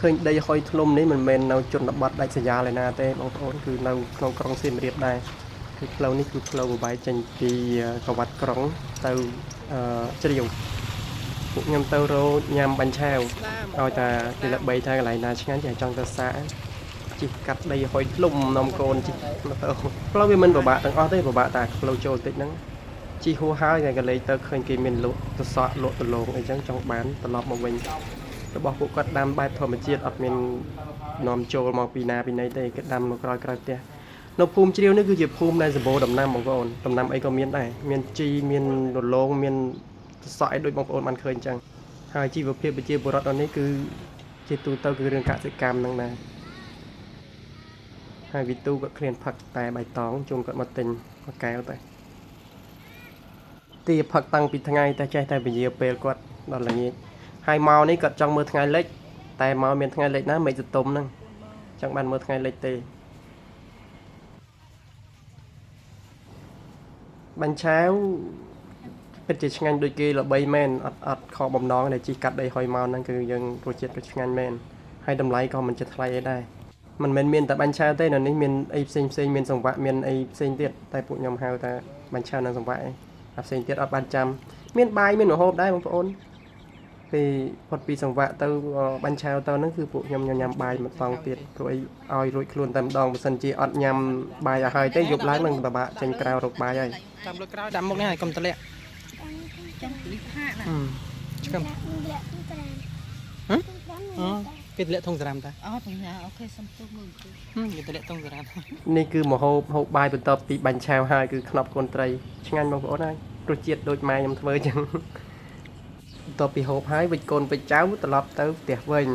ឃើញដីហុយធ្លុំនេះមិនមែននៅជនបទដាច់ស្រយាលឯណាទេបងប្អូនគឺនៅក្នុងក្រុងសៀមរាបដែរគឺផ្លូវនេះគឺផ្លូវបបាយចេញពីកវ៉ាត់ក្រុងទៅជ្រាវពួកខ្ញុំទៅរកញ៉ាំបាញ់ឆាវឲ្យតែគេល្បីថាកន្លែងណាឆ្ងាញ់ចាចង់ទៅសាកជិះកាត់ដីហុយធ្លុំនំកូនជិះទៅផ្លូវវាមិនពិបាកទាំងអស់ទេពិបាកតែផ្លូវចូលតិចហ្នឹងជីហួហើយតែក៏លេខទៅឃើញគេមានលក់ទៅសក់លក់ដលងអីចឹងចង់បានត្រឡប់មកវិញរបស់ពួកគាត់ដាំបែបធម្មជាតិអត់មាននាំចូលមកពីណាពីណីទេគេដាំនៅក្រោយផ្ទះនៅភូមិជ្រាវនេះគឺជាភូមិដែលសម្បូរដំណាំបងប្អូនដំណាំអីក៏មានដែរមានជីមានដលងមានសក់អីដូចបងប្អូនបានឃើញចឹងហើយជីវភាពប្រជាពលរដ្ឋនៅនេះគឺជាទូទៅគឺរឿងកសិកម្មហ្នឹងណាហើយវិទូគាត់ឃ្លានផឹកតែបៃតងជុំគាត់មកទិញមួយកែវទៅទីផឹកតាំងពីថ្ងៃតែចេះតែពជាពេលគាត់ដល់ល្ងាចហើយមកនេះគាត់ចង់មើលថ្ងៃលិចតែមកមានថ្ងៃលិចណាមិនទៅទុំហ្នឹងចង់បានមើលថ្ងៃលិចទេបាញ់ឆាវពិតជាឆ្ងាញ់ដូចគេល្បីមែនអត់ខកបំណងដែលជីកាត់ដីហុយមកហ្នឹងគឺយើងរសជាតិក៏ឆ្ងាញ់មែនហើយតម្លៃក៏មិនចិត្តថ្លៃអីដែរមិនមែនមានតែបាញ់ឆាវទេនៅនេះមានអីផ្សេងមានសង្វាក់មានអីផ្សេងទៀតតែពួកខ្ញុំហៅថាបាញ់ឆាវនិងសង្វាក់អីអាផ្សេងទៀតអត់បានចាំមានបាយមានម្ហូបដែរបងប្អូនពេលផុតពីសង្វាក់ទៅបាញ់ឆាវទៅហ្នឹងគឺពួកខ្ញុំញ៉ាំបាយមួយតង់ទៀតព្រោះអីឲ្យរួចខ្លួនតែម្ដងបើសិនជាអត់ញ៉ាំបាយឲ្យហើយទេយប់ឡើងនឹងពិបាកចេញក្រៅរកបាយហើយតាមលើក្រៅដាក់មុខនេះហើយកុំទម្លាក់ចាំលីហាក់ណាឆ្កឹមគេទម្លាក់ធុងសារ៉ាំតាអូទាំងណាអូខេសុំទោសមើលគេទម្លាក់ធុងសារ៉ាំនេះគឺម្ហូបហូបបាយបន្ទាប់ពីបាញ់ឆាវហើយគឺខ្នប់កូនត្រីឆ្ងាញ់បងប្អូនហើយរសជាតិដូចម៉ែខ្ញុំធ្វើអញ្ចឹងបន្ទាប់ពីហូបហើយវិចកូនវិចចៅត្រឡប់ទៅផ្ទះវិញ